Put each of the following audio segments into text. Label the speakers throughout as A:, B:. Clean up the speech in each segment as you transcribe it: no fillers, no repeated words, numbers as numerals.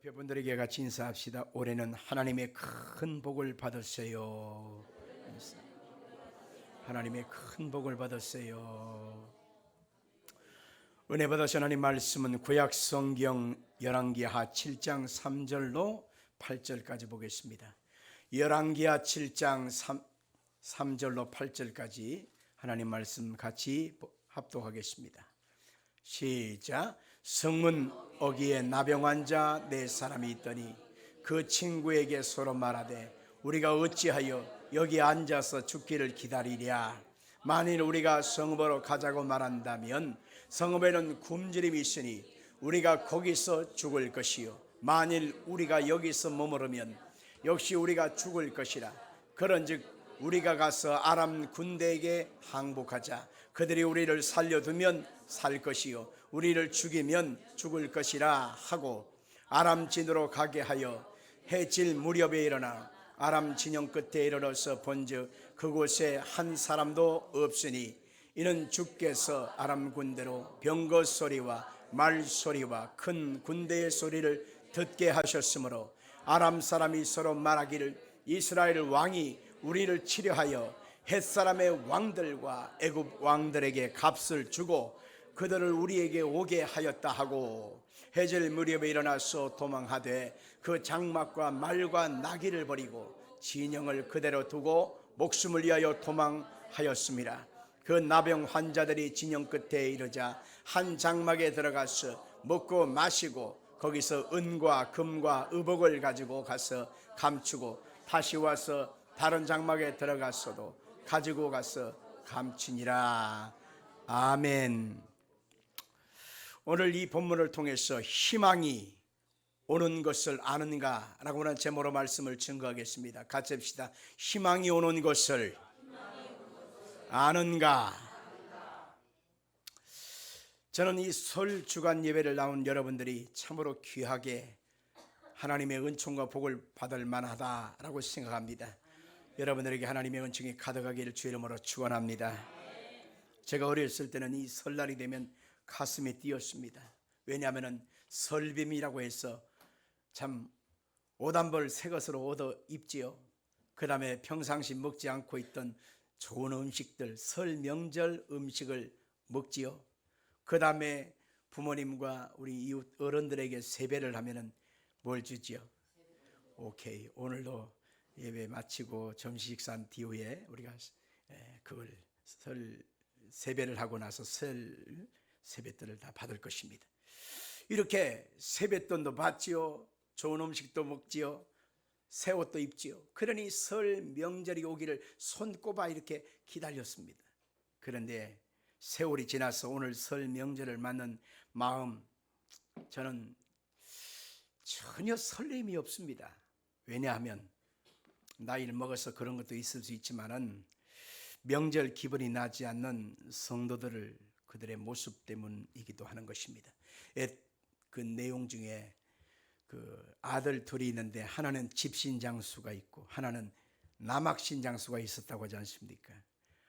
A: 옆에 분들에게 같이 인사합시다. 올해는 하나님의 큰 복을 받으세요. 하나님의 큰 복을 받으세요. 은혜 받으신 하나님 말씀은 구약 성경 열왕기하 7장 3절로 8절까지 보겠습니다. 열왕기하 7장 3절로 8절까지 하나님 말씀 같이 합독하겠습니다. 시작. 성문 어귀에 나병환 자 네 사람이 있더니 그 친구에게 서로 말하되 우리가 어찌하여 여기 앉아서 죽기를 기다리랴. 만일 우리가 성읍으로 가자고 말한다면 성읍에는 굶주림이 있으니 우리가 거기서 죽을 것이요 만일 우리가 여기서 머무르면 역시 우리가 죽을 것이라. 그런즉 우리가 가서 아람 군대에게 항복하자. 그들이 우리를 살려두면 살 것이요 우리를 죽이면 죽을 것이라 하고 아람 진으로 가게 하여 해질 무렵에 일어나 아람 진영 끝에 이르러서 본즉 그곳에 한 사람도 없으니 이는 주께서 아람 군대로 병거 소리와 말 소리와 큰 군대의 소리를 듣게 하셨으므로 아람 사람이 서로 말하기를 이스라엘 왕이 우리를 치려하여 헷사람의 왕들과 애굽 왕들에게 값을 주고 그들을 우리에게 오게 하였다 하고 해질 무렵에 일어나서 도망하되 그 장막과 말과 나귀를 버리고 진영을 그대로 두고 목숨을 위하여 도망하였습니다. 그 나병 환자들이 진영 끝에 이르자 한 장막에 들어가서 먹고 마시고 거기서 은과 금과 의복을 가지고 가서 감추고 다시 와서 다른 장막에 들어갔어도 가지고 가서 감추니라. 아멘. 오늘 이 본문을 통해서 희망이 오는 것을 아는가? 라고 하는 제목으로 말씀을 증거하겠습니다. 같이 합시다. 희망이 오는 것을 아는가? 저는 이 설 주간 예배를 나온 여러분들이 참으로 귀하게 하나님의 은총과 복을 받을 만하다라고 생각합니다. 여러분들에게 하나님의 은총이 가득하기를 주의 이름으로 축원합니다. 제가 어렸을 때는 이 설날이 되면 가슴이 뛰었습니다. 왜냐하면 설빔이라고 해서 참 옷 한 벌 새 것으로 얻어 입지요. 그 다음에 평상시 먹지 않고 있던 좋은 음식들, 설 명절 음식을 먹지요. 그 다음에 부모님과 우리 이웃 어른들에게 세배를 하면은 뭘 주지요? 오케이, 오늘도 예배 마치고 점심 식사한 뒤에 우리가 그걸 설 세배를 하고 나서 설 세뱃돈을 다 받을 것입니다. 이렇게 세뱃돈도 받지요, 좋은 음식도 먹지요, 새 옷도 입지요. 그러니 설 명절이 오기를 손꼽아 이렇게 기다렸습니다. 그런데 세월이 지나서 오늘 설 명절을 맞는 마음, 저는 전혀 설렘이 없습니다. 왜냐하면 나이를 먹어서 그런 것도 있을 수 있지만은 명절 기분이 나지 않는 성도들을 그들의 모습 때문이기도 하는 것입니다. 그 내용 중에 그 아들 둘이 있는데 하나는 집신장수가 있고 하나는 남학신장수가 있었다고 하지 않습니까?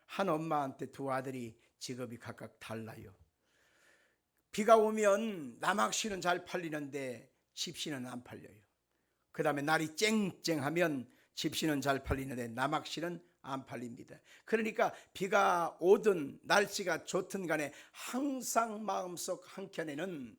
A: 한 엄마한테 두 아들이 직업이 각각 달라요. 비가 오면 남학신은 잘 팔리는데 집신은 안 팔려요. 그 다음에 날이 쨍쨍하면 집신은 잘 팔리는데 남학신은 안 팔립니다. 그러니까 비가 오든 날씨가 좋든 간에 항상 마음속 한켠에는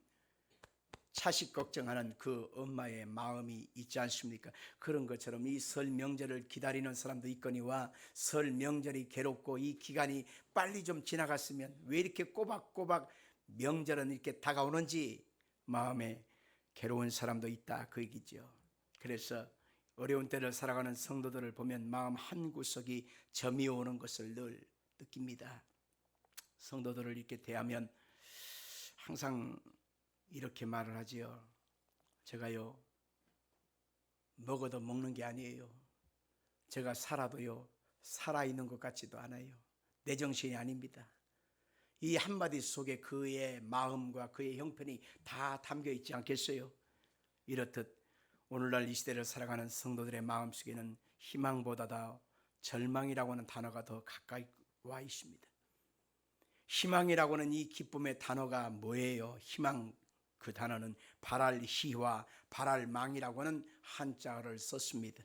A: 자식 걱정하는 그 엄마의 마음이 있지 않습니까? 그런 것처럼 이 설 명절을 기다리는 사람도 있거니와 설 명절이 괴롭고 이 기간이 빨리 좀 지나갔으면 왜 이렇게 꼬박꼬박 명절은 이렇게 다가오는지 마음에 괴로운 사람도 있다, 그 얘기죠. 그래서 어려운 때를 살아가는 성도들을 보면 마음 한구석이 점이 오는 것을 늘 느낍니다. 성도들을 이렇게 대하면 항상 이렇게 말을 하지요. 제가요 먹어도 먹는 게 아니에요. 제가 살아도요 살아있는 것 같지도 않아요. 내 정신이 아닙니다. 이 한마디 속에 그의 마음과 그의 형편이 다 담겨 있지 않겠어요? 이렇듯 오늘날 이 시대를 살아가는 성도들의 마음속에는 희망보다 절망이라고 하는 단어가 더 가까이 와 있습니다. 희망이라고 하는 이 기쁨의 단어가 뭐예요? 희망, 그 단어는 발알희와 발알망이라고 하는 한자어를 썼습니다.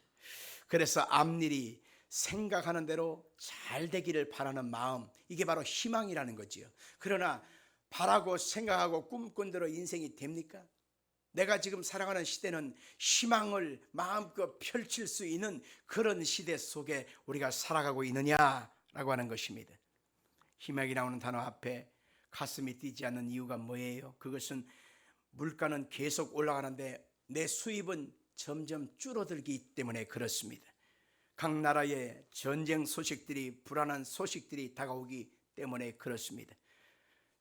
A: 그래서 앞일이 생각하는 대로 잘 되기를 바라는 마음, 이게 바로 희망이라는 거지요. 그러나 바라고 생각하고 꿈꾼 대로 인생이 됩니까? 내가 지금 살아가는 시대는 희망을 마음껏 펼칠 수 있는 그런 시대 속에 우리가 살아가고 있느냐라고 하는 것입니다. 희망이 나오는 단어 앞에 가슴이 뛰지 않는 이유가 뭐예요? 그것은 물가는 계속 올라가는데 내 수입은 점점 줄어들기 때문에 그렇습니다. 각 나라의 전쟁 소식들이, 불안한 소식들이 다가오기 때문에 그렇습니다.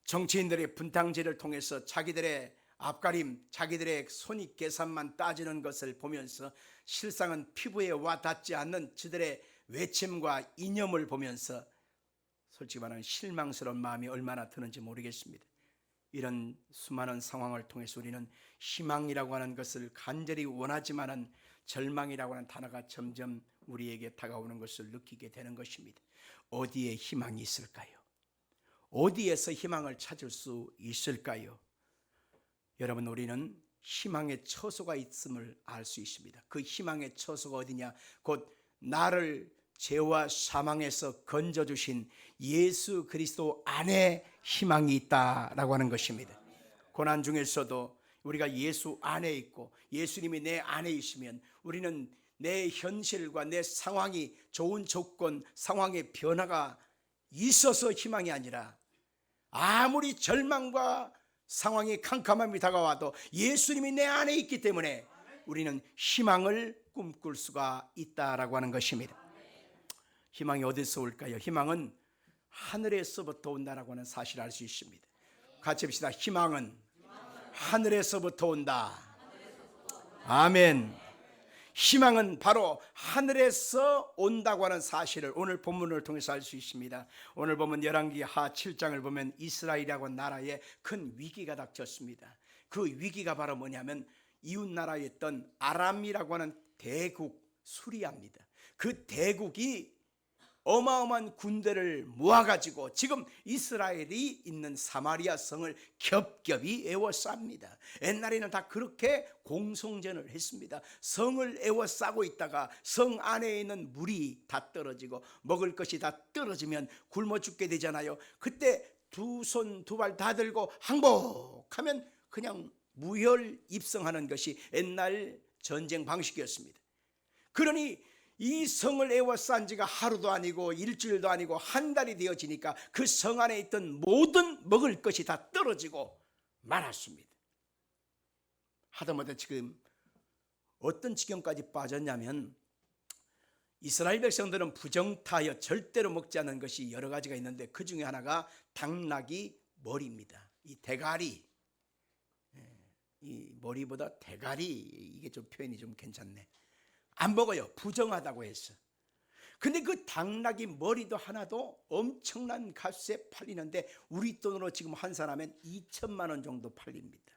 A: 정치인들의 분탕질을 통해서 자기들의 앞가림, 자기들의 손익 계산만 따지는 것을 보면서 실상은 피부에 와 닿지 않는 저들의 외침과 이념을 보면서 솔직히 말하면 실망스러운 마음이 얼마나 드는지 모르겠습니다. 이런 수많은 상황을 통해서 우리는 희망이라고 하는 것을 간절히 원하지만은 절망이라고 하는 단어가 점점 우리에게 다가오는 것을 느끼게 되는 것입니다. 어디에 희망이 있을까요? 어디에서 희망을 찾을 수 있을까요? 여러분, 우리는 희망의 처소가 있음을 알 수 있습니다. 그 희망의 처소가 어디냐? 곧 나를 죄와 사망에서 건져주신 예수 그리스도 안에 희망이 있다라고 하는 것입니다. 고난 중에서도 우리가 예수 안에 있고 예수님이 내 안에 있으면 우리는 내 현실과 내 상황이 좋은 조건, 상황의 변화가 있어서 희망이 아니라 아무리 절망과 상황이 캄캄함이 다가와도 예수님이 내 안에 있기 때문에 우리는 희망을 꿈꿀 수가 있다라고 하는 것입니다. 희망이 어디서 올까요? 희망은 하늘에서부터 온다라고 하는 사실을 알 수 있습니다. 같이 봅시다. 희망은 하늘에서부터 온다. 아멘. 희망은 바로 하늘에서 온다고 하는 사실을 오늘 본문을 통해서 알 수 있습니다. 오늘 보면 열왕기 하 7장을 보면 이스라엘이라고 하는 나라에 큰 위기가 닥쳤습니다. 그 위기가 바로 뭐냐면 이웃 나라였던 아람이라고 하는 대국 수리아입니다. 그 대국이 어마어마한 군대를 모아가지고 지금 이스라엘이 있는 사마리아 성을 겹겹이 에워쌉니다. 옛날에는 다 그렇게 공성전을 했습니다. 성을 에워싸고 있다가 성 안에 있는 물이 다 떨어지고 먹을 것이 다 떨어지면 굶어 죽게 되잖아요. 그때 두 손 두 발 다 들고 항복하면 그냥 무혈 입성하는 것이 옛날 전쟁 방식이었습니다. 그러니 이 성을 에워싼 지가 하루도 아니고 일주일도 아니고 한 달이 되어지니까 그 성 안에 있던 모든 먹을 것이 다 떨어지고 말았습니다. 하다못해 지금 어떤 지경까지 빠졌냐면 이스라엘 백성들은 부정타여 절대로 먹지 않는 것이 여러 가지가 있는데 그 중에 하나가 당나귀 머리입니다. 이 대가리, 이 머리보다 대가리, 이게 좀 표현이 좀 괜찮네. 안 먹어요. 부정하다고 해서. 근데 그 당나귀 머리도 하나도 엄청난 값에 팔리는데 우리 돈으로 지금 환산하면 2천만 원 정도 팔립니다.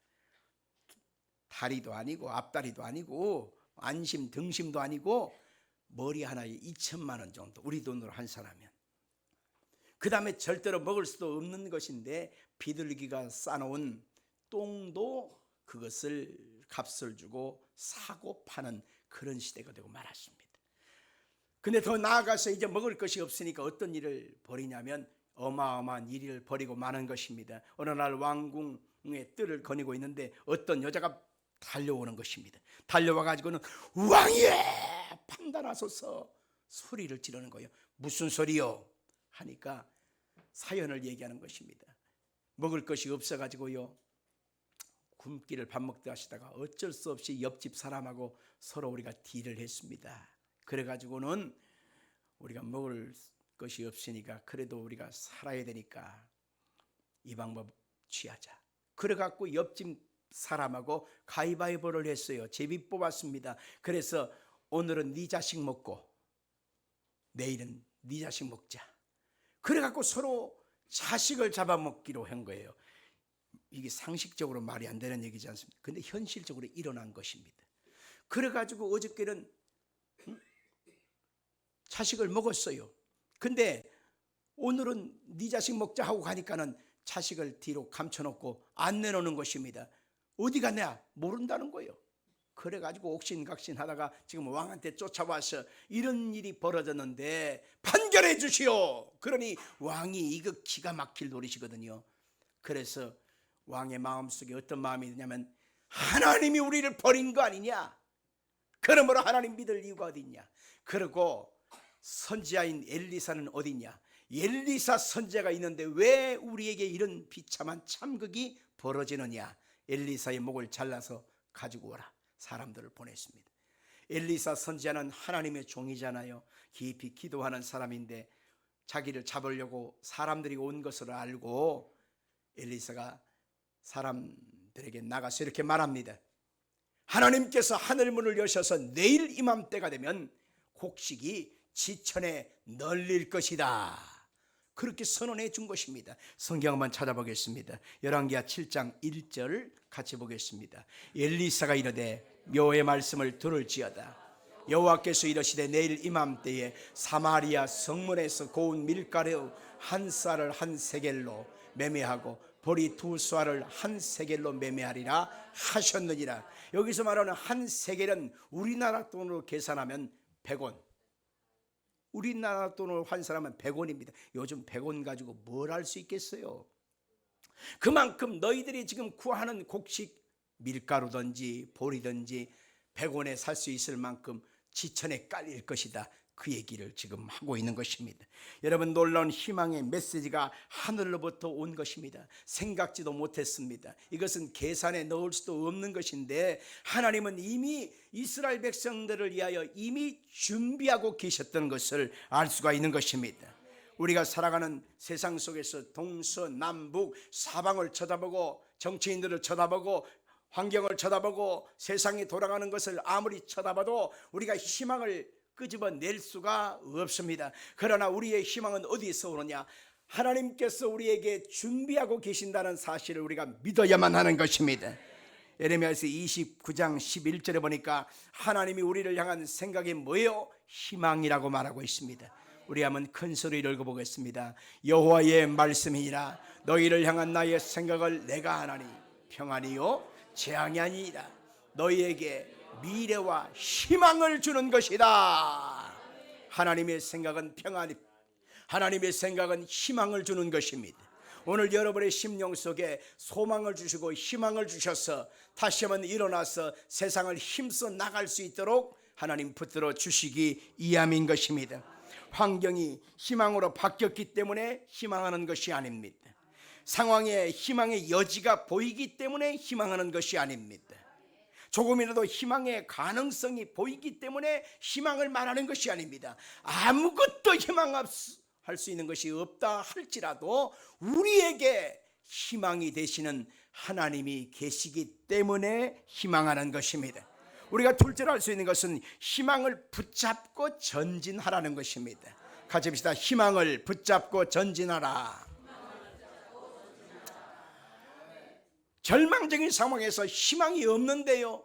A: 다리도 아니고 앞다리도 아니고 안심 등심도 아니고 머리 하나에 2천만 원 정도, 우리 돈으로 환산하면. 그 다음에 절대로 먹을 수도 없는 것인데 비둘기가 싸놓은 똥도 그것을 값을 주고 사고 파는 그런 시대가 되고 말았습니다. 근데 더 나아가서 이제 먹을 것이 없으니까 어떤 일을 벌이냐면 어마어마한 일을 벌이고 마는 것입니다. 어느 날 왕궁의 뜰을 거니고 있는데 어떤 여자가 달려오는 것입니다. 달려와 가지고는 왕이여 판단하소서 소리를 지르는 거예요. 무슨 소리요? 하니까 사연을 얘기하는 것입니다. 먹을 것이 없어 가지고요, 굶기를 밥 먹다 하시다가 어쩔 수 없이 옆집 사람하고 서로 우리가 딜을 했습니다. 그래가지고는 우리가 먹을 것이 없으니까 그래도 우리가 살아야 되니까 이 방법 취하자. 그래갖고 옆집 사람하고 가위바위보를 했어요. 제비 뽑았습니다. 그래서 오늘은 네 자식 먹고 내일은 네 자식 먹자. 그래갖고 서로 자식을 잡아먹기로 한 거예요. 이게 상식적으로 말이 안 되는 얘기지 않습니까? 근데 현실적으로 일어난 것입니다. 그래가지고 어저께는 자식을 먹었어요. 근데 오늘은 네 자식 먹자 하고 가니까는 자식을 뒤로 감춰놓고 안 내놓는 것입니다. 어디 갔냐? 모른다는 거예요. 그래가지고 옥신각신하다가 지금 왕한테 쫓아와서 이런 일이 벌어졌는데 판결해 주시오. 그러니 왕이 이거 기가 막힐 노릇이거든요. 그래서 왕의 마음속에 어떤 마음이 드냐면 하나님이 우리를 버린 거 아니냐? 그러므로 하나님 믿을 이유가 어디 있냐? 그리고 선지자인 엘리사는 어디 있냐? 엘리사 선지자가 있는데 왜 우리에게 이런 비참한 참극이 벌어지느냐? 엘리사의 목을 잘라서 가지고 오라. 사람들을 보냈습니다. 엘리사 선지자는 하나님의 종이잖아요. 깊이 기도하는 사람인데 자기를 잡으려고 사람들이 온 것을 알고 엘리사가 사람들에게 나가서 이렇게 말합니다. 하나님께서 하늘문을 여셔서 내일 이맘때가 되면 곡식이 지천에 널릴 것이다. 그렇게 선언해 준 것입니다. 성경 한번 찾아보겠습니다. 열왕기하 7장 1절 같이 보겠습니다. 엘리사가 이르되 여호와의 말씀을 들을지어다. 여호와께서 이르시되 내일 이맘때에 사마리아 성문에서 고운 밀가루 한 쌀을 한 세겔로 매매하고 보리 두 쌀을 한 세겔로 매매하리라 하셨느니라. 여기서 말하는 한 세겔은 우리나라 돈으로 계산하면 100원. 우리나라 돈으로 환산하면 100원입니다. 요즘 100원 가지고 뭘 할 수 있겠어요? 그만큼 너희들이 지금 구하는 곡식 밀가루든지 보리든지 100원에 살 수 있을 만큼 지천에 깔릴 것이다. 그 얘기를 지금 하고 있는 것입니다. 여러분, 놀라운 희망의 메시지가 하늘로부터 온 것입니다. 생각지도 못했습니다. 이것은 계산에 넣을 수도 없는 것인데 하나님은 이미 이스라엘 백성들을 위하여 이미 준비하고 계셨던 것을 알 수가 있는 것입니다. 우리가 살아가는 세상 속에서 동서남북 사방을 쳐다보고 정치인들을 쳐다보고 환경을 쳐다보고 세상이 돌아가는 것을 아무리 쳐다봐도 우리가 희망을 끄집어낼 수가 없습니다. 그러나 우리의 희망은 어디서 오느냐? 하나님께서 우리에게 준비하고 계신다는 사실을 우리가 믿어야만 하는 것입니다. 예레미야서 29장 11절에 보니까 하나님이 우리를 향한 생각이 뭐예요? 희망이라고 말하고 있습니다. 우리 한번 큰 소리를 읽어보겠습니다. 여호와의 말씀이니라. 너희를 향한 나의 생각을 내가 하나니 평안이요 재앙이 아니라 너희에게 미래와 희망을 주는 것이다. 하나님의 생각은 평안이, 하나님의 생각은 희망을 주는 것입니다. 오늘 여러분의 심령 속에 소망을 주시고 희망을 주셔서 다시 한번 일어나서 세상을 힘써 나갈 수 있도록 하나님 붙들어 주시기 이함인 것입니다. 환경이 희망으로 바뀌었기 때문에 희망하는 것이 아닙니다. 상황에 희망의 여지가 보이기 때문에 희망하는 것이 아닙니다. 조금이라도 희망의 가능성이 보이기 때문에 희망을 말하는 것이 아닙니다. 아무것도 희망할 수 있는 것이 없다 할지라도 우리에게 희망이 되시는 하나님이 계시기 때문에 희망하는 것입니다. 우리가 둘째로 할 수 있는 것은 희망을 붙잡고 전진하라는 것입니다. 같이 봅시다. 희망을 붙잡고 전진하라. 절망적인 상황에서 희망이 없는데요,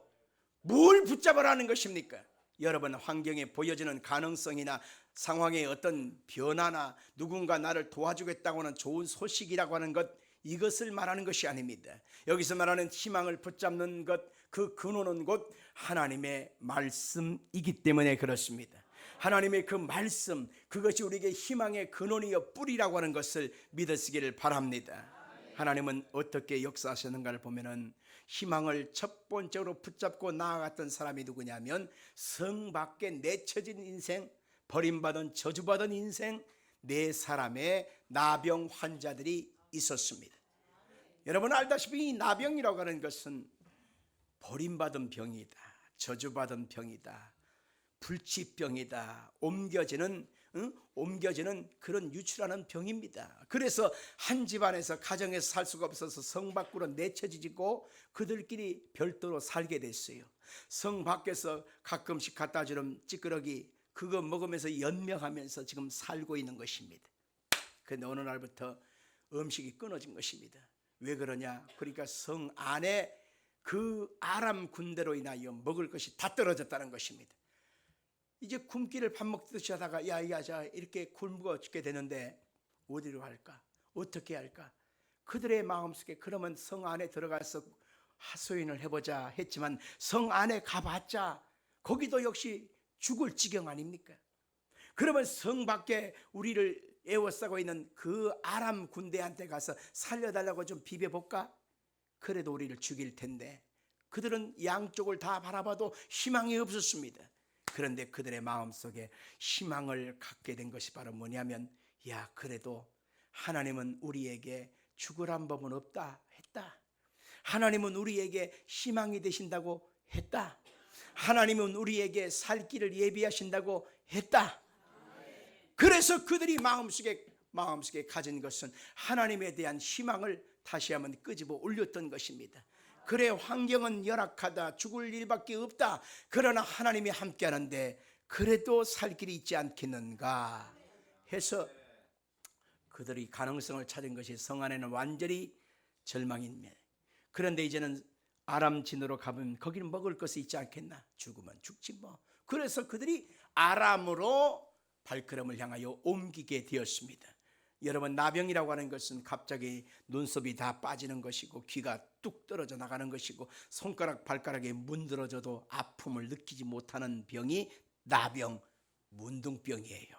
A: 뭘 붙잡으라는 것입니까? 여러분, 환경에 보여지는 가능성이나 상황의 어떤 변화나 누군가 나를 도와주겠다고 하는 좋은 소식이라고 하는 것, 이것을 말하는 것이 아닙니다. 여기서 말하는 희망을 붙잡는 것, 그 근원은 곧 하나님의 말씀이기 때문에 그렇습니다. 하나님의 그 말씀, 그것이 우리에게 희망의 근원이요 뿌리라고 하는 것을 믿으시기를 바랍니다. 하나님은 어떻게 역사하시는가를 보면은 희망을 첫 번째로 붙잡고 나아갔던 사람이 누구냐면 성 밖에 내쳐진 인생, 버림받은 저주받은 인생 네 사람의 나병 환자들이 있었습니다. 여러분 알다시피 이 나병이라고 하는 것은 버림받은 병이다, 저주받은 병이다, 불치병이다, 옮겨지는 그런 유출하는 병입니다. 그래서 한 집안에서 가정에서 살 수가 없어서 성 밖으로 내쳐지고 그들끼리 별도로 살게 됐어요. 성 밖에서 가끔씩 갖다 주는 찌끄러기 그거 먹으면서 연명하면서 지금 살고 있는 것입니다. 그런데 어느 날부터 음식이 끊어진 것입니다. 왜 그러냐? 그러니까 성 안에 그 아람 군대로 인하여 먹을 것이 다 떨어졌다는 것입니다. 이제 굶기를 밥 먹듯이 하다가 자 이렇게 굶어 죽게 되는데 어디로 할까? 어떻게 할까? 그들의 마음속에 그러면 성 안에 들어가서 하소연을 해보자 했지만 성 안에 가봤자 거기도 역시 죽을 지경 아닙니까? 그러면 성 밖에 우리를 에워싸고 있는 그 아람 군대한테 가서 살려달라고 좀 비벼볼까? 그래도 우리를 죽일 텐데 그들은 양쪽을 다 바라봐도 희망이 없었습니다. 그런데 그들의 마음속에 희망을 갖게 된 것이 바로 뭐냐면, 야, 그래도 하나님은 우리에게 죽으란 법은 없다 했다. 하나님은 우리에게 희망이 되신다고 했다. 하나님은 우리에게 살 길을 예비하신다고 했다. 그래서 그들이 마음속에 가진 것은 하나님에 대한 희망을 다시 한번 끄집어 올렸던 것입니다. 그래, 환경은 열악하다, 죽을 일밖에 없다. 그러나 하나님이 함께하는데 그래도 살 길이 있지 않겠는가 해서 그들이 가능성을 찾은 것이 성 안에는 완전히 절망입니다. 그런데 이제는 아람 진으로 가면 거기는 먹을 것이 있지 않겠나? 죽으면 죽지 뭐. 그래서 그들이 아람으로 발걸음을 향하여 옮기게 되었습니다. 여러분, 나병이라고 하는 것은 갑자기 눈썹이 다 빠지는 것이고 귀가 뚝 떨어져 나가는 것이고 손가락 발가락에 문드러져도 아픔을 느끼지 못하는 병이 나병, 문둥병이에요.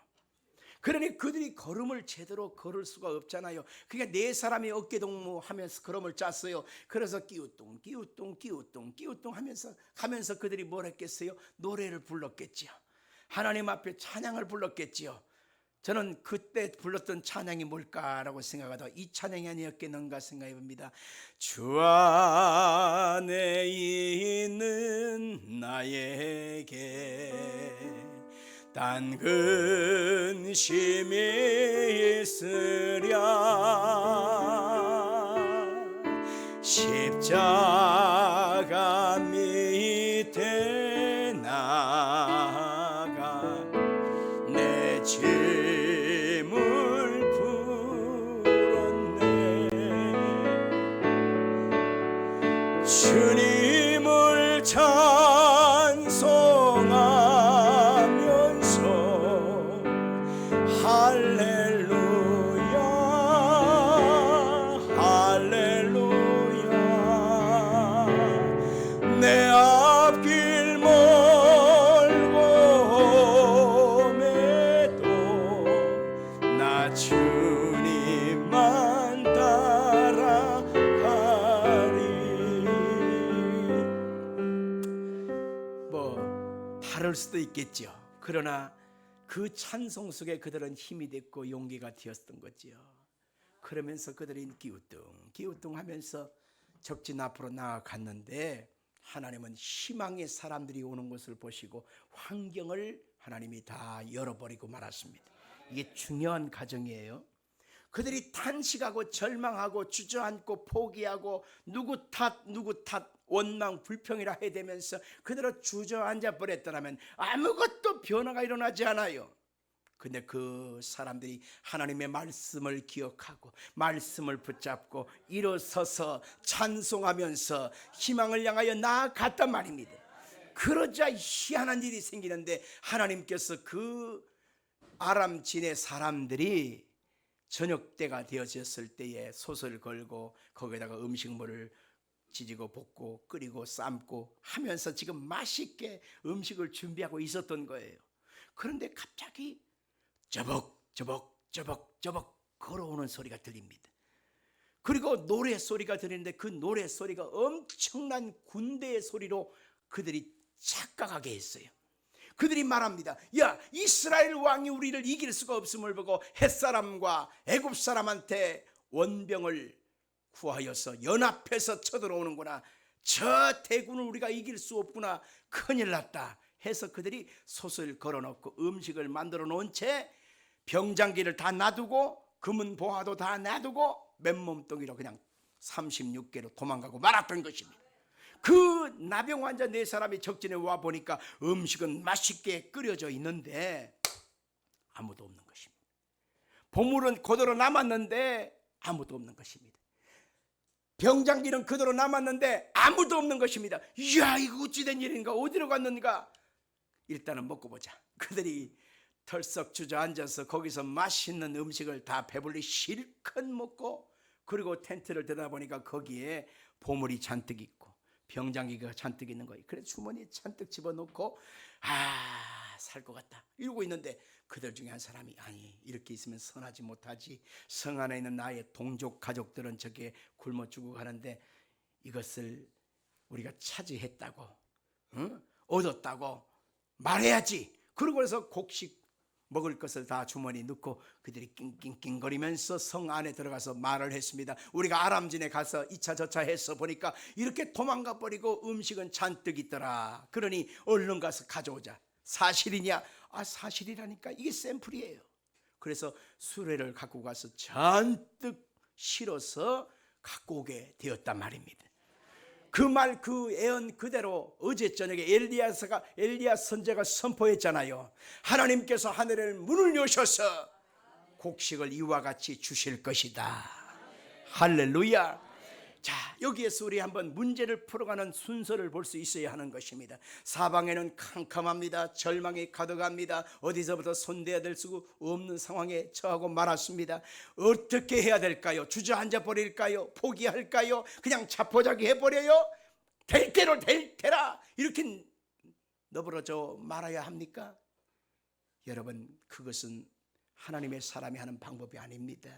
A: 그러니 그들이 걸음을 제대로 걸을 수가 없잖아요. 그러니까 네 사람이 어깨동무하면서 걸음을 짰어요. 그래서 끼우뚱 끼우뚱 끼우뚱 끼우뚱 하면서 그들이 뭘 했겠어요? 노래를 불렀겠지요. 하나님 앞에 찬양을 불렀겠지요. 저는 그때 불렀던 찬양이 뭘까라고 생각하다 이 찬양이 아니었겠는가 생각해 봅니다. 주 안에 있는 나에게 단 근심이 있으랴 십자가 밑에 나가 내 짐을 풀었네. 주님을 찬송하면서 할렐루야 할렐루야 내 앞길 멀고 매도 나 주님만 따라가리. 뭐 다를 수도 있겠죠. 그러나 그 찬송 속에 그들은 힘이 됐고 용기가 되었던 거지요. 그러면서 그들이 기우뚱 하면서 적진 앞으로 나아갔는데 하나님은 희망의 사람들이 오는 것을 보시고 환경을 하나님이 다 열어버리고 말았습니다. 이게 중요한 과정이에요. 그들이 탄식하고 절망하고 주저앉고 포기하고 누구 탓 원망 불평이라 해대면서 그대로 주저앉아 버렸더라면 아무것도 변화가 일어나지 않아요. 근데 그 사람들이 하나님의 말씀을 기억하고 말씀을 붙잡고 일어서서 찬송하면서 희망을 향하여 나아갔단 말입니다. 그러자 희한한 일이 생기는데 하나님께서 그 아람 진의 사람들이 저녁 때가 되어졌을 때에 솥을 걸고 거기에다가 음식물을 지지고 볶고 끓이고 삶고 하면서 지금 맛있게 음식을 준비하고 있었던 거예요. 그런데 갑자기 저벅 걸어오는 소리가 들립니다. 그리고 노래 소리가 들리는데 그 노래 소리가 엄청난 군대의 소리로 그들이 착각하게 했어요. 그들이 말합니다. 야, 이스라엘 왕이 우리를 이길 수가 없음을 보고 햇사람과 애굽 사람한테 원병을 구하여서 연합해서 쳐들어오는구나. 저 대군을 우리가 이길 수 없구나. 큰일 났다 해서 그들이 솥을 걸어놓고 음식을 만들어 놓은 채 병장기를 다 놔두고 금은 보화도 다 놔두고 맨몸뚱이로 그냥 36개로 도망가고 말았던 것입니다. 그 나병 환자 네 사람이 적진에 와 보니까 음식은 맛있게 끓여져 있는데 아무도 없는 것입니다. 보물은 그대로 남았는데 아무도 없는 것입니다. 병장기는 그대로 남았는데 아무도 없는 것입니다. 이야, 이거 어찌 된 일인가? 어디로 갔는가? 일단은 먹고 보자. 그들이 털썩 주저앉아서 거기서 맛있는 음식을 다 배불리 실컷 먹고 그리고 텐트를 들여다보니까 거기에 보물이 잔뜩 있고 병장기가 잔뜩 있는 거예요. 그래서 주머니에 잔뜩 집어넣고 살 것 같다 이러고 있는데 그들 중에 한 사람이 아니 이렇게 있으면 선하지 못하지. 성 안에 있는 나의 동족 가족들은 저게 굶어 죽어가는데 이것을 우리가 차지했다고 얻었다고 말해야지. 그러고 나서 곡식 먹을 것을 다 주머니 넣고 그들이 낑낑낑거리면서 성 안에 들어가서 말을 했습니다. 우리가 아람진에 가서 이차 저차 해서 보니까 이렇게 도망가 버리고 음식은 잔뜩 있더라. 그러니 얼른 가서 가져오자. 사실이냐? 사실이라니까. 이게 샘플이에요. 그래서 수레를 갖고 가서 잔뜩 실어서 갖고 오게 되었단 말입니다. 그 말 그 예언 그대로 어제 저녁에 엘리야 선지자가 선포했잖아요. 하나님께서 하늘의 문을 여셔서 곡식을 이와 같이 주실 것이다. 할렐루야. 자, 여기에서 우리 한번 문제를 풀어가는 순서를 볼 수 있어야 하는 것입니다. 사방에는 캄캄합니다. 절망이 가득합니다. 어디서부터 손대야 될 수 없는 상황에 처하고 말았습니다. 어떻게 해야 될까요? 주저앉아 버릴까요? 포기할까요? 그냥 자포자기 해버려요? 될 대로 될 테라 이렇게 너부러져 말아야 합니까? 여러분, 그것은 하나님의 사람이 하는 방법이 아닙니다.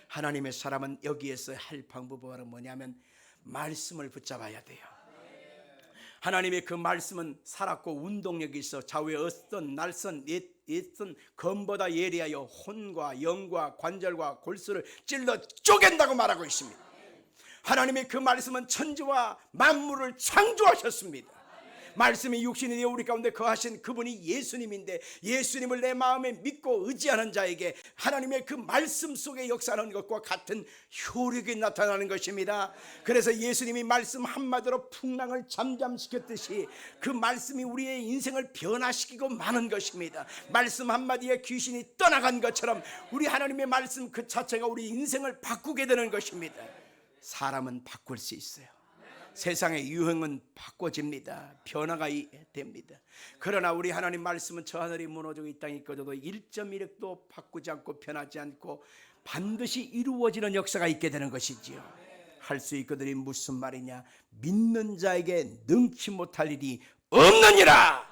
A: 하나님의 사람은 여기에서 할 방법은 뭐냐면 말씀을 붙잡아야 돼요. 하나님의 그 말씀은 살았고 운동력이 있어 좌우에 어떤 날선 옛선 검보다 예리하여 혼과 영과 관절과 골수를 찔러 쪼갠다고 말하고 있습니다. 하나님의 그 말씀은 천지와 만물을 창조하셨습니다. 말씀이 육신이 되어 우리 가운데 거하신 그분이 예수님인데 예수님을 내 마음에 믿고 의지하는 자에게 하나님의 그 말씀 속에 역사하는 것과 같은 효력이 나타나는 것입니다. 그래서 예수님이 말씀 한마디로 풍랑을 잠잠시켰듯이 그 말씀이 우리의 인생을 변화시키고 마는 것입니다. 말씀 한마디에 귀신이 떠나간 것처럼 우리 하나님의 말씀 그 자체가 우리 인생을 바꾸게 되는 것입니다. 사람은 바꿀 수 있어요. 세상의 유행은 바꿔집니다. 변화가 됩니다. 그러나 우리 하나님 말씀은 저 하늘이 무너지고 이 땅이 꺼져도 1.1획도 바꾸지 않고 변하지 않고 반드시 이루어지는 역사가 있게 되는 것이지요. 할 수 있거든이 무슨 말이냐? 믿는 자에게 능치 못할 일이 없느니라.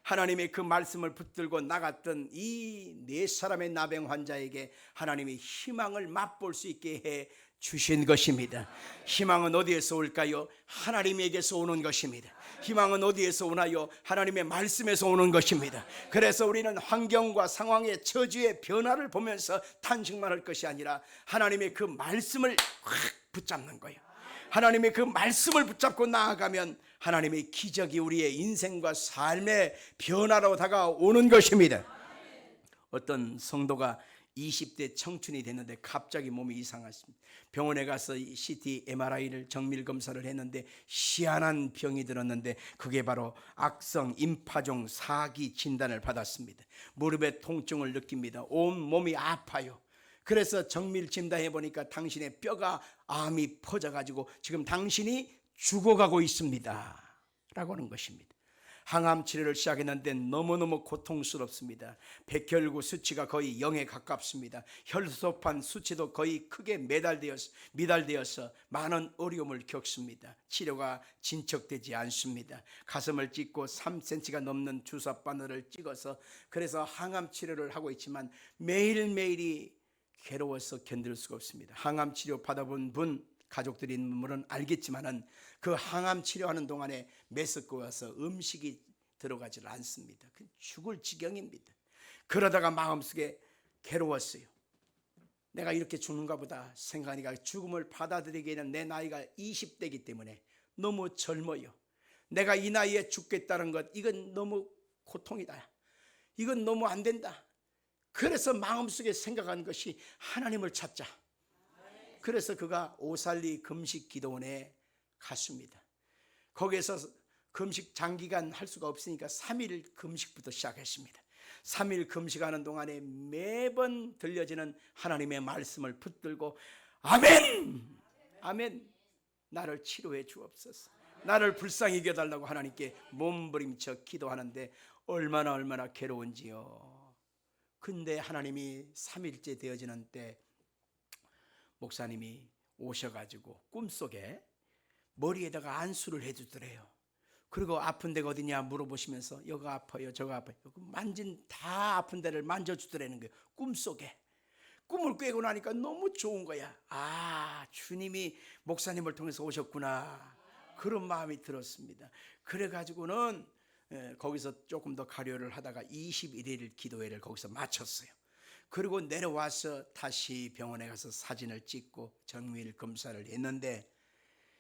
A: 하나님의 그 말씀을 붙들고 나갔던 이 네 사람의 나병 환자에게 하나님이 희망을 맛볼 수 있게 해 주신 것입니다. 희망은 어디에서 올까요? 하나님에게서 오는 것입니다. 희망은 어디에서 오나요? 하나님의 말씀에서 오는 것입니다. 그래서 우리는 환경과 상황의 처지의 변화를 보면서 탄식만 할 것이 아니라 하나님의 그 말씀을 확 붙잡는 거예요. 하나님의 그 말씀을 붙잡고 나아가면 하나님의 기적이 우리의 인생과 삶의 변화로 다가오는 것입니다. 어떤 성도가 20대 청춘이 됐는데 갑자기 몸이 이상했습니다. 병원에 가서 CT, MRI를 정밀 검사를 했는데 희한한 병이 들었는데 그게 바로 악성 임파종 4기 진단을 받았습니다. 무릎에 통증을 느낍니다. 온 몸이 아파요. 그래서 정밀 진단해 보니까 당신의 뼈가 암이 퍼져가지고 지금 당신이 죽어가고 있습니다 라고 하는 것입니다. 항암 치료를 시작했는데 너무너무 고통스럽습니다. 백혈구 수치가 거의 0에 가깝습니다. 혈소판 수치도 거의 크게 미달되어서 많은 어려움을 겪습니다. 치료가 진척되지 않습니다. 가슴을 찢고 3cm가 넘는 주사 바늘을 찍어서 그래서 항암 치료를 하고 있지만 매일매일이 괴로워서 견딜 수가 없습니다. 항암 치료 받아본 분 가족들이 있는 분은 알겠지만은 그 항암 치료하는 동안에 메스꺼 와서 음식이 들어가질 않습니다. 죽을 지경입니다. 그러다가 마음속에 괴로웠어요. 내가 이렇게 죽는가 보다 생각하니까 죽음을 받아들이기에는 내 나이가 20대이기 때문에 너무 젊어요. 내가 이 나이에 죽겠다는 것 이건 너무 고통이다. 이건 너무 안 된다. 그래서 마음속에 생각한 것이 하나님을 찾자. 그래서 그가 오살리 금식 기도원에 갔습니다. 거기에서 금식 장기간 할 수가 없으니까 3일 금식부터 시작했습니다. 3일 금식하는 동안에 매번 들려지는 하나님의 말씀을 붙들고 아멘! 아멘! 나를 치료해 주옵소서. 나를 불쌍히 여겨달라고 하나님께 몸부림쳐 기도하는데 얼마나 괴로운지요. 근데 하나님이 3일째 되어지는 때 목사님이 오셔가지고 꿈속에 머리에다가 안수를 해주더래요. 그리고 아픈 데가 어디냐 물어보시면서 여기 아파요, 저거 아파요. 만진 다 아픈 데를 만져주더라는 거예요. 꿈속에. 꿈을 꿰고 나니까 너무 좋은 거야. 아, 주님이 목사님을 통해서 오셨구나, 그런 마음이 들었습니다. 그래가지고는 거기서 조금 더 가료를 하다가 21일 기도회를 거기서 마쳤어요. 그리고 내려와서 다시 병원에 가서 사진을 찍고 정밀 검사를 했는데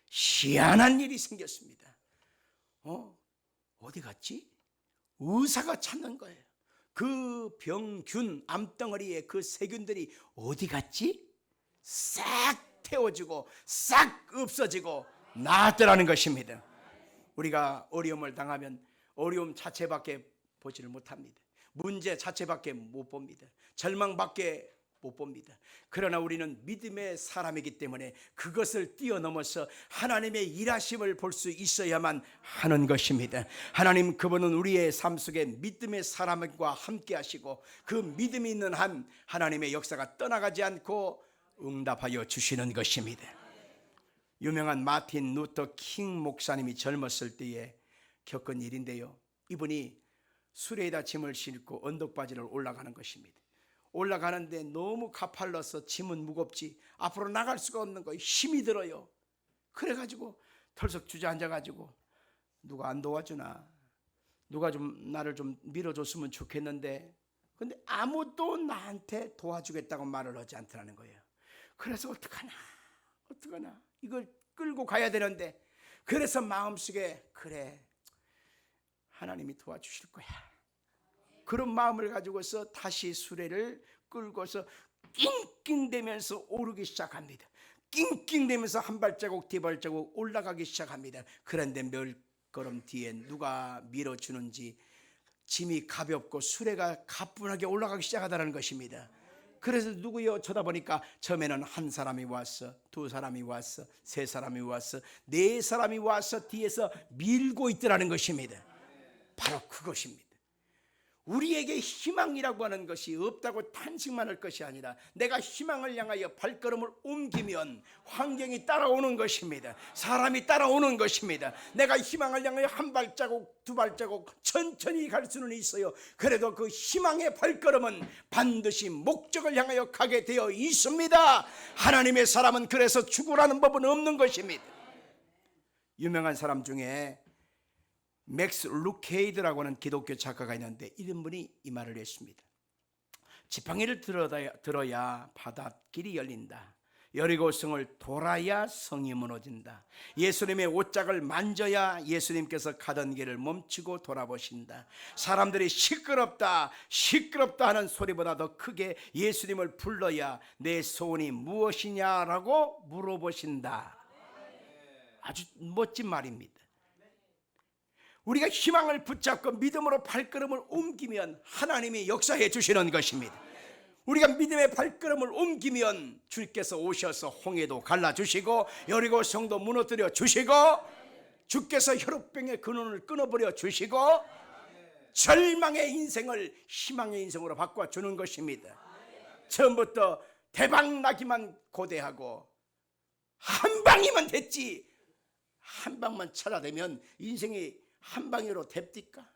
A: 희한한 일이 생겼습니다. 어디 갔지? 의사가 찾는 거예요. 그 병균, 암덩어리에 그 세균들이 어디 갔지? 싹 태워지고 싹 없어지고 나았더라는 것입니다. 우리가 어려움을 당하면 어려움 자체밖에 보지를 못합니다. 문제 자체밖에 못 봅니다. 절망밖에 못 봅니다. 그러나 우리는 믿음의 사람이기 때문에 그것을 뛰어넘어서 하나님의 일하심을 볼 수 있어야만 하는 것입니다. 하나님, 그분은 우리의 삶 속에 믿음의 사람과 함께 하시고 그 믿음이 있는 한 하나님의 역사가 떠나가지 않고 응답하여 주시는 것입니다. 유명한 마틴 루터 킹 목사님이 젊었을 때에 겪은 일인데요, 이분이 수레에다 짐을 싣고 언덕바지를 올라가는 것입니다. 올라가는데 너무 가팔라서 짐은 무겁지 앞으로 나갈 수가 없는 거예요. 힘이 들어요. 그래가지고 털썩 주저앉아가지고 누가 안 도와주나, 누가 좀 나를 좀 밀어줬으면 좋겠는데, 근데 아무도 나한테 도와주겠다고 말을 하지 않더라는 거예요. 그래서 어떡하나 이걸 끌고 가야 되는데, 그래서 마음속에 그래, 하나님이 도와주실 거야, 그런 마음을 가지고서 다시 수레를 끌고서 낑낑대면서 오르기 시작합니다. 낑낑대면서 한 발자국 두 발자국 올라가기 시작합니다. 그런데 몇 걸음 뒤에 누가 밀어주는지 짐이 가볍고 수레가 가뿐하게 올라가기 시작하다는 것입니다. 그래서 누구요? 쳐다보니까 처음에는 한 사람이 왔어, 두 사람이 왔어, 세 사람이 왔어, 네 사람이 와서 뒤에서 밀고 있더라는 것입니다. 바로 그것입니다. 우리에게 희망이라고 하는 것이 없다고 탄식만 할 것이 아니라 내가 희망을 향하여 발걸음을 옮기면 환경이 따라오는 것입니다. 사람이 따라오는 것입니다. 내가 희망을 향하여 한 발자국 두 발자국 천천히 갈 수는 있어요. 그래도 그 희망의 발걸음은 반드시 목적을 향하여 가게 되어 있습니다. 하나님의 사람은 그래서 죽으라는 법은 없는 것입니다. 유명한 사람 중에 맥스 루케이드라고 하는 기독교 작가가 있는데, 이런 분이 이 말을 했습니다. 지팡이를 들어야 바닷길이 열린다. 여리고성을 돌아야 성이 무너진다. 예수님의 옷장을 만져야 예수님께서 가던 길을 멈추고 돌아보신다. 사람들이 시끄럽다 하는 소리보다 더 크게 예수님을 불러야 내 소원이 무엇이냐라고 물어보신다. 아주 멋진 말입니다. 우리가 희망을 붙잡고 믿음으로 발걸음을 옮기면 하나님이 역사해 주시는 것입니다. 우리가 믿음의 발걸음을 옮기면 주께서 오셔서 홍해도 갈라주시고 여리고성도 무너뜨려 주시고 주께서 혈우병의 근원을 끊어버려 주시고 절망의 인생을 희망의 인생으로 바꿔주는 것입니다. 처음부터 대박나기만 고대하고 한 방이면 됐지, 한 방만 찾아대면 인생이 한 방으로 됩니까?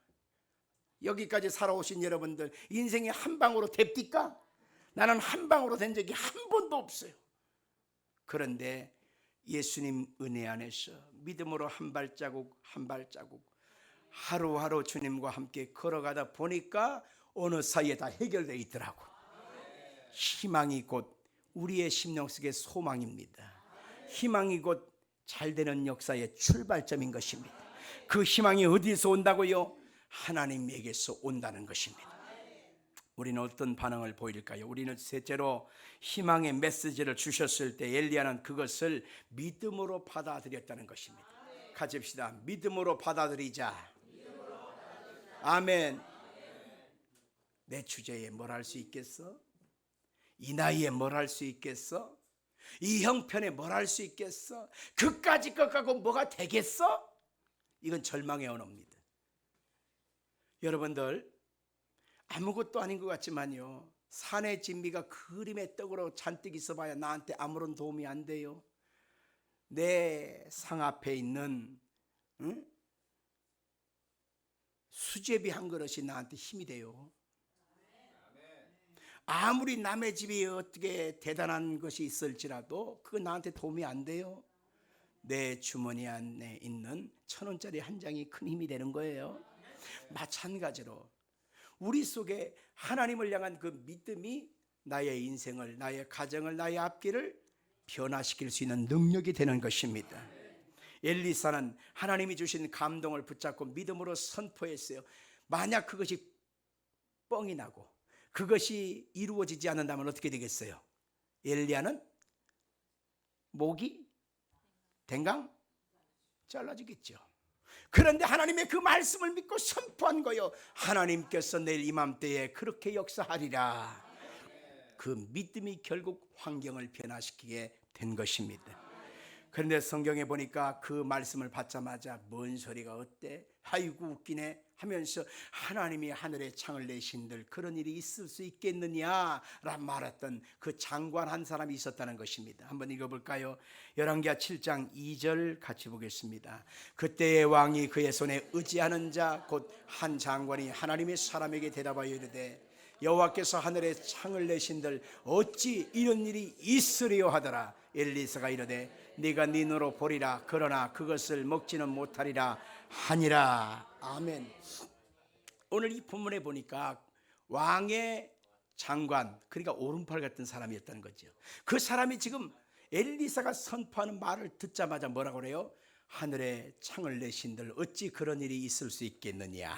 A: 여기까지 살아오신 여러분들 인생이 한 방으로 됩니까? 나는 한 방으로 된 적이 한 번도 없어요. 그런데 예수님 은혜 안에서 믿음으로 한 발자국 한 발자국 하루하루 주님과 함께 걸어가다 보니까 어느 사이에 다 해결되어 있더라고. 희망이 곧 우리의 심령 속의 소망입니다. 희망이 곧 잘 되는 역사의 출발점인 것입니다. 그 희망이 어디서 온다고요? 하나님에게서 온다는 것입니다. 우리는 어떤 반응을 보일까요? 우리는 셋째로 희망의 메시지를 주셨을 때 엘리야는 그것을 믿음으로 받아들였다는 것입니다. 같이 합시다. 믿음으로 받아들이자. 아멘. 내 주제에 뭘 할 수 있겠어? 이 나이에 뭘 할 수 있겠어? 이 형편에 뭘 할 수 있겠어? 그까짓 것 갖고 뭐가 되겠어? 이건 절망의 언어입니다. 여러분들, 아무것도 아닌 것 같지만요, 산의 진미가 그림의 떡으로 잔뜩 있어봐야 나한테 아무런 도움이 안 돼요. 내 상 앞에 있는 수제비 한 그릇이 나한테 힘이 돼요. 아무리 남의 집이 어떻게 대단한 것이 있을지라도 그거 나한테 도움이 안 돼요. 내 주머니 안에 있는 1,000원짜리 한 장이 큰 힘이 되는 거예요. 마찬가지로 우리 속에 하나님을 향한 그 믿음이 나의 인생을, 나의 가정을, 나의 앞길을 변화시킬 수 있는 능력이 되는 것입니다. 엘리사는 하나님이 주신 감동을 붙잡고 믿음으로 선포했어요. 만약 그것이 뻥이 나고 그것이 이루어지지 않는다면 어떻게 되겠어요? 엘리야는 목이 댕강 잘라지겠죠. 그런데 하나님의 그 말씀을 믿고 선포한 거요. 하나님께서 내일 이맘때에 그렇게 역사하리라. 그 믿음이 결국 환경을 변화시키게 된 것입니다. 그런데 성경에 보니까 그 말씀을 받자마자 뭔 소리가 어때? 아이고 웃기네 하면서 하나님이 하늘에 창을 내신들 그런 일이 있을 수 있겠느냐 라 말했던 그 장관 한 사람이 있었다는 것입니다. 한번 읽어볼까요? 열왕기하 7장 2절 같이 보겠습니다. 그때의 왕이 그의 손에 의지하는 자 곧 한 장관이 하나님의 사람에게 대답하여 이르되 여호와께서 하늘에 창을 내신들 어찌 이런 일이 있으리요 하더라. 엘리사가 이르되 네가 네 눈으로 보리라. 그러나 그것을 먹지는 못하리라 하니라. 아멘. 오늘 이 본문에 보니까 왕의 장관, 그러니까 오른팔 같은 사람이었다는 거죠. 그 사람이 지금 엘리사가 선포하는 말을 듣자마자 뭐라고 그래요? 하늘에 창을 내신들 어찌 그런 일이 있을 수 있겠느냐.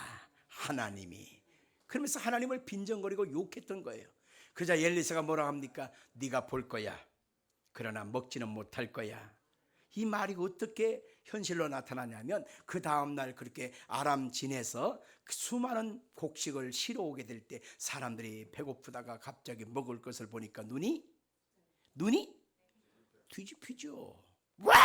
A: 하나님이. 그러면서 하나님을 빈정거리고 욕했던 거예요. 그러자 엘리사가 뭐라고 합니까? 네가 볼 거야. 그러나 먹지는 못할 거야. 이 말이 어떻게 현실로 나타나냐면 그 다음날 그렇게 아람 진에서 수많은 곡식을 실어 오게 될 때 사람들이 배고프다가 갑자기 먹을 것을 보니까 눈이 뒤집히죠. 와!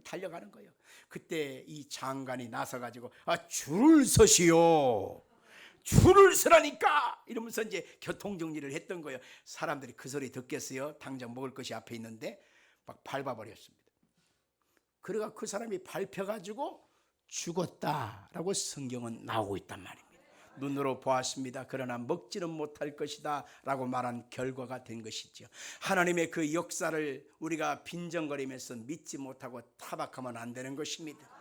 A: 달려가는 거예요. 그때 이 장관이 나서가지고 줄을 서시오. 줄을 서라니까 이러면서 이제 교통정리를 했던 거예요. 사람들이 그 소리 듣겠어요? 당장 먹을 것이 앞에 있는데 막 밟아버렸습니다. 그러가 그 사람이 밟혀가지고 죽었다라고 성경은 나오고 있단 말입니다. 눈으로 보았습니다. 그러나 먹지는 못할 것이다 라고 말한 결과가 된 것이죠. 하나님의 그 역사를 우리가 빈정거리면서 믿지 못하고 타박하면 안 되는 것입니다.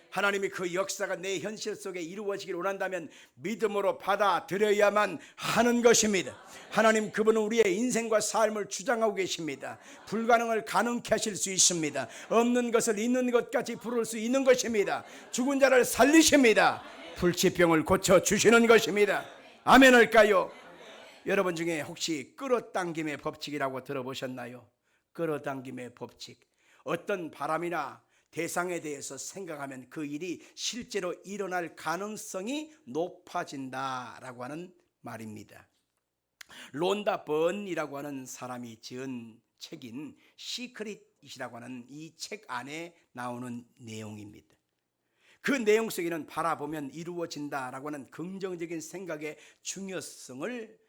A: 하나님이 그 역사가 내 현실 속에 이루어지길 원한다면 믿음으로 받아들여야만 하는 것입니다. 하나님 그분은 우리의 인생과 삶을 주장하고 계십니다. 불가능을 가능케 하실 수 있습니다. 없는 것을 있는 것까지 부를 수 있는 것입니다. 죽은 자를 살리십니다. 불치병을 고쳐주시는 것입니다. 아멘 할까요? 여러분 중에 혹시 끌어당김의 법칙이라고 들어보셨나요? 끌어당김의 법칙. 어떤 바람이나 대상에 대해서 생각하면 그 일이 실제로 일어날 가능성이 높아진다라고 하는 말입니다. 론다 번이라고 하는 사람이 지은 책인 시크릿이라고 하는 이 책 안에 나오는 내용입니다. 그 내용 속에는 바라보면 이루어진다라고 하는 긍정적인 생각의 중요성을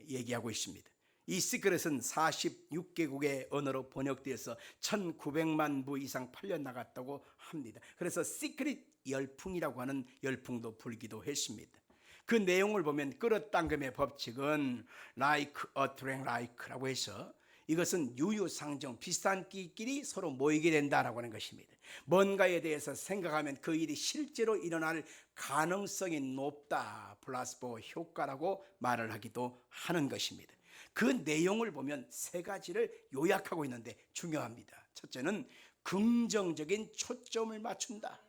A: 얘기하고 있습니다. 이 시크릿은 46개국의 언어로 번역되어서 1900만 부 이상 팔려나갔다고 합니다. 그래서 시크릿 열풍이라고 하는 열풍도 불기도 했습니다. 그 내용을 보면 끌어당김의 법칙은 like attract like라고 해서 이것은 유유상종 비슷한 끼끼리 서로 모이게 된다라고 하는 것입니다. 뭔가에 대해서 생각하면 그 일이 실제로 일어날 가능성이 높다. 플라스보 효과라고 말을 하기도 하는 것입니다. 그 내용을 보면 세 가지를 요약하고 있는데 중요합니다. 첫째는 긍정적인 초점을 맞춘다.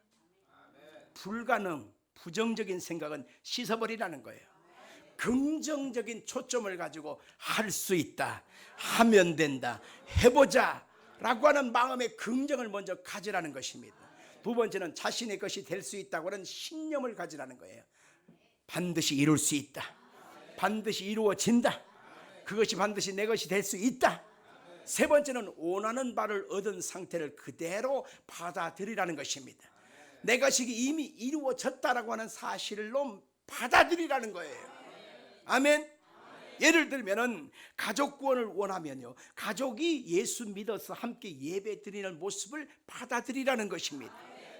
A: 불가능, 부정적인 생각은 씻어버리라는 거예요. 긍정적인 초점을 가지고 할 수 있다, 하면 된다, 해보자 라고 하는 마음의 긍정을 먼저 가지라는 것입니다. 두 번째는 자신의 것이 될 수 있다고 하는 신념을 가지라는 거예요. 반드시 이룰 수 있다, 반드시 이루어진다, 그것이 반드시 내 것이 될 수 있다. 세 번째는 원하는 바를 얻은 상태를 그대로 받아들이라는 것입니다. 내 것이 이미 이루어졌다라고 하는 사실로 받아들이라는 거예요. 아멘. 예를 들면은 가족 구원을 원하면요, 가족이 예수 믿어서 함께 예배 드리는 모습을 받아들이라는 것입니다.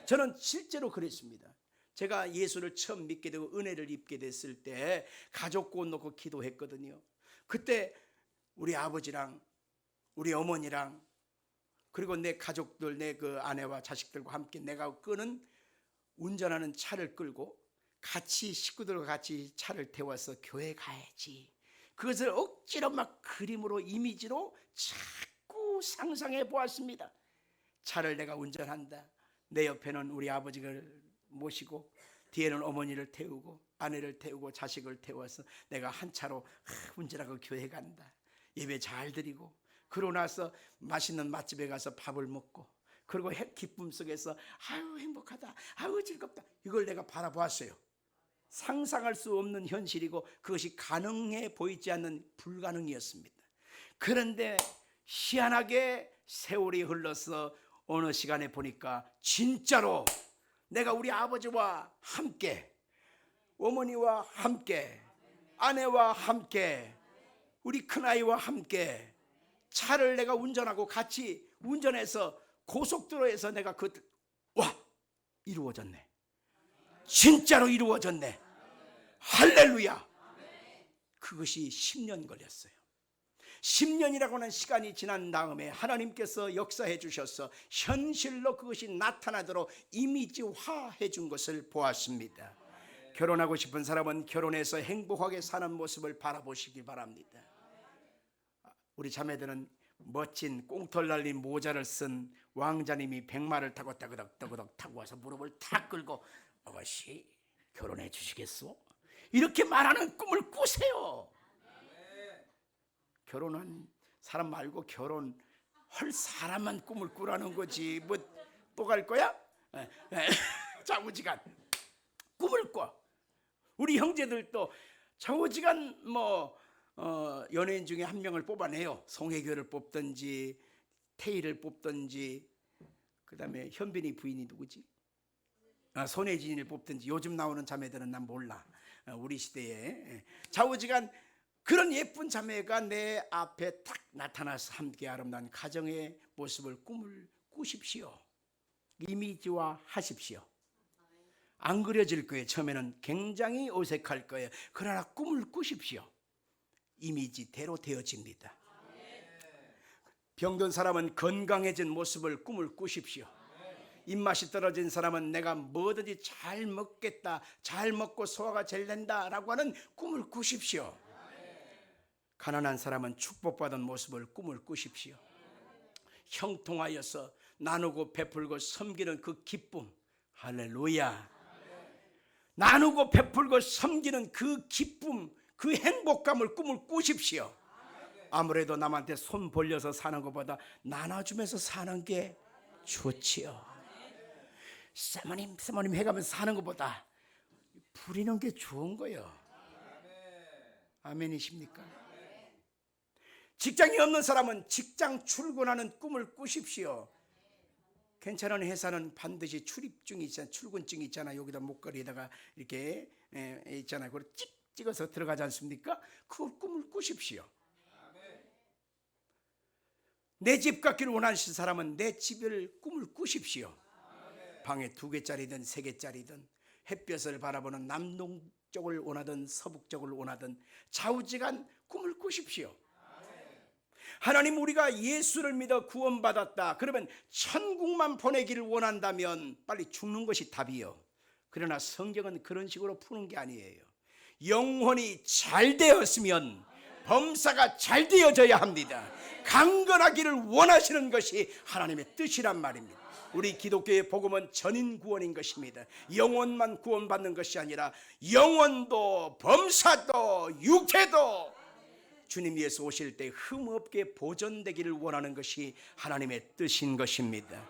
A: 저는 실제로 그랬습니다. 제가 예수를 처음 믿게 되고 은혜를 입게 됐을 때 가족 구원 놓고 기도했거든요. 그때 우리 아버지랑 우리 어머니랑 그리고 내 가족들, 내 그 아내와 자식들과 함께 내가 끄는 운전하는 차를 끌고 같이 식구들과 같이 차를 태워서 교회 가야지, 그것을 억지로 막 그림으로 이미지로 자꾸 상상해 보았습니다. 차를 내가 운전한다. 내 옆에는 우리 아버지를 모시고 뒤에는 어머니를 태우고 아내를 태우고 자식을 태워서 내가 한 차로 운전하고 교회 간다. 예배 잘 드리고 그러고 나서 맛있는 맛집에 가서 밥을 먹고 그리고 기쁨 속에서 아유 행복하다, 아유 즐겁다, 이걸 내가 바라보았어요. 상상할 수 없는 현실이고 그것이 가능해 보이지 않는 불가능이었습니다. 그런데 희한하게 세월이 흘러서 어느 시간에 보니까 진짜로 내가 우리 아버지와 함께, 어머니와 함께, 아내와 함께, 우리 큰아이와 함께 차를 내가 운전하고 같이 운전해서 고속도로에서 내가 이루어졌네. 진짜로 이루어졌네. 할렐루야. 그것이 10년 걸렸어요. 10년이라고 하는 시간이 지난 다음에 하나님께서 역사해 주셔서 현실로 그것이 나타나도록 이미지화해 준 것을 보았습니다. 결혼하고 싶은 사람은 결혼해서 행복하게 사는 모습을 바라보시기 바랍니다. 우리 자매들은 멋진 꽁털 날린 모자를 쓴 왕자님이 백마를 타고 따그덕 타고 와서 무릎을 탁 끌고 아가씨 결혼해 주시겠소? 이렇게 말하는 꿈을 꾸세요. 결혼한 사람 말고 결혼할 사람만 꿈을 꾸라는 거지. 뭐 또 갈 거야? 좌우지간 꿈을 꿔. 우리 형제들도 좌우지간 연예인 중에 한 명을 뽑아내요. 송혜교를 뽑든지 태희를 뽑든지, 그 다음에 현빈이 부인이 누구지? 손혜진을 뽑든지. 요즘 나오는 자매들은 난 몰라. 우리 시대에 좌우지간 그런 예쁜 자매가 내 앞에 딱 나타나서 함께 아름다운 가정의 모습을 꿈을 꾸십시오. 이미지화 하십시오. 안 그려질 거예요. 처음에는 굉장히 어색할 거예요. 그러나 꿈을 꾸십시오. 이미지대로 되어집니다. 병든 사람은 건강해진 모습을 꿈을 꾸십시오. 입맛이 떨어진 사람은 내가 뭐든지 잘 먹겠다, 잘 먹고 소화가 잘 된다라고 하는 꿈을 꾸십시오. 가난한 사람은 축복받은 모습을 꿈을 꾸십시오. 형통하여서 나누고 베풀고 섬기는 그 기쁨, 할렐루야. 나누고 베풀고 섬기는 그 기쁨, 그 행복감을 꿈을 꾸십시오. 아무래도 남한테 손 벌려서 사는 것보다 나눠주면서 사는 게 좋지요. 사모님 해가면서 사는 것보다 부리는 게 좋은 거예요. 아멘이십니까? 직장이 없는 사람은 직장 출근하는 꿈을 꾸십시오. 괜찮은 회사는 반드시 출입증이 있잖아, 출근증이 있잖아. 여기다 목걸이에다가 이렇게 있잖아요. 그걸 찍어서 들어가지 않습니까? 그 꿈을 꾸십시오. 내 집 갖기를 원하시는 사람은 내 집을 꿈을 꾸십시오. 방에 2개짜리든 3개짜리든 햇볕을 바라보는 남동쪽을 원하든 서북쪽을 원하든 좌우지간 꿈을 꾸십시오. 하나님, 우리가 예수를 믿어 구원받았다. 그러면 천국만 보내기를 원한다면 빨리 죽는 것이 답이요. 그러나 성경은 그런 식으로 푸는 게 아니에요. 영혼이 잘 되었으면 범사가 잘 되어져야 합니다. 강건하기를 원하시는 것이 하나님의 뜻이란 말입니다. 우리 기독교의 복음은 전인 구원인 것입니다. 영혼만 구원받는 것이 아니라 영혼도 범사도 육체도 주님 예수 오실 때 흠없게 보존되기를 원하는 것이 하나님의 뜻인 것입니다.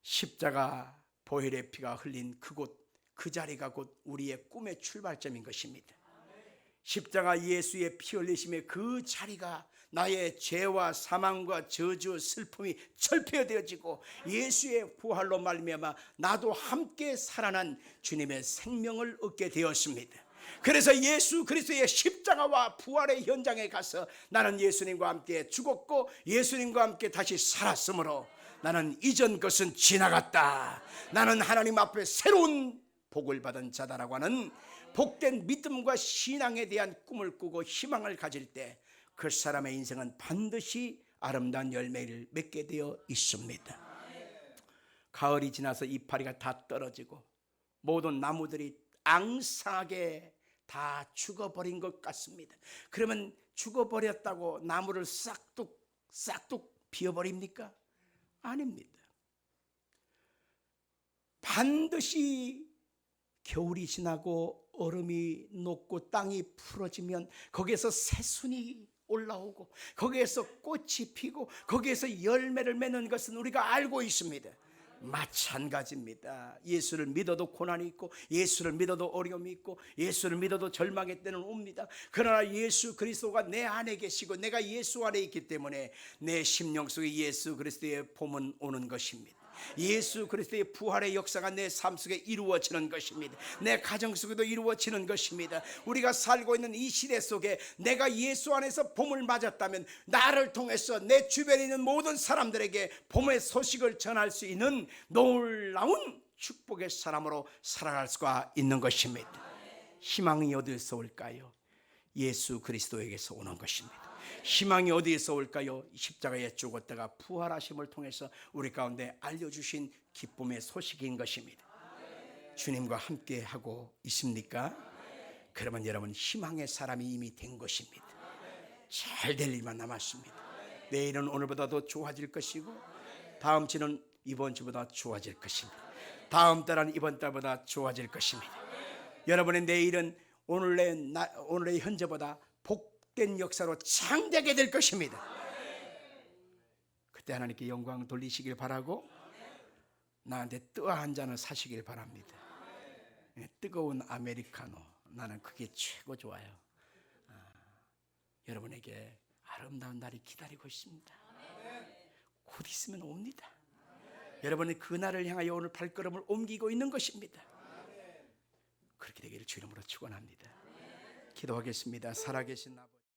A: 십자가 보혈의 피가 흘린 그곳, 그 자리가 곧 우리의 꿈의 출발점인 것입니다. 십자가 예수의 피 흘리심의 그 자리가 나의 죄와 사망과 저주, 슬픔이 철폐되어지고 예수의 부활로 말미암아 나도 함께 살아난 주님의 생명을 얻게 되었습니다. 그래서 예수 그리스도의 십자가와 부활의 현장에 가서 나는 예수님과 함께 죽었고 예수님과 함께 다시 살았으므로 나는 이전 것은 지나갔다. 나는 하나님 앞에 새로운 복을 받은 자다라고 하는 복된 믿음과 신앙에 대한 꿈을 꾸고 희망을 가질 때 그 사람의 인생은 반드시 아름다운 열매를 맺게 되어 있습니다. 가을이 지나서 이파리가 다 떨어지고 모든 나무들이 앙상하게 다 죽어버린 것 같습니다. 그러면 죽어버렸다고 나무를 싹둑 비워버립니까? 아닙니다. 반드시 겨울이 지나고 얼음이 녹고 땅이 풀어지면 거기에서 새순이 올라오고 거기에서 꽃이 피고 거기에서 열매를 맺는 것은 우리가 알고 있습니다. 마찬가지입니다. 예수를 믿어도 고난이 있고 예수를 믿어도 어려움이 있고 예수를 믿어도 절망의 때는 옵니다. 그러나 예수 그리스도가 내 안에 계시고 내가 예수 안에 있기 때문에 내 심령 속에 예수 그리스도의 봄은 오는 것입니다. 예수 그리스도의 부활의 역사가 내 삶 속에 이루어지는 것입니다. 내 가정 속에도 이루어지는 것입니다. 우리가 살고 있는 이 시대 속에 내가 예수 안에서 봄을 맞았다면 나를 통해서 내 주변에 있는 모든 사람들에게 봄의 소식을 전할 수 있는 놀라운 축복의 사람으로 살아갈 수가 있는 것입니다. 희망이 어디서 올까요? 예수 그리스도에게서 오는 것입니다. 희망이 어디에서 올까요? 십자가에 죽었다가 부활하심을 통해서 우리 가운데 알려주신 기쁨의 소식인 것입니다. 주님과 함께 하고 있습니까? 그러면 여러분 희망의 사람이 이미 된 것입니다. 잘 될 일만 남았습니다. 내일은 오늘보다 더 좋아질 것이고 다음 주는 이번 주보다 좋아질 것입니다. 다음 달은 이번 달보다 좋아질 것입니다. 여러분의 내일은 오늘의 현재보다 복된 역사로 창대하게 될 것입니다. 그때 하나님께 영광 돌리시길 바라고 나한테 뜨아 한 잔을 사시길 바랍니다. 뜨거운 아메리카노 나는 그게 최고 좋아요. 여러분에게 아름다운 날이 기다리고 있습니다. 곧 있으면 옵니다. 여러분은 그 날을 향하여 오늘 발걸음을 옮기고 있는 것입니다. 그렇게 되기를 주 이름으로 축원합니다. 기도하겠습니다. 살아계신 아버지.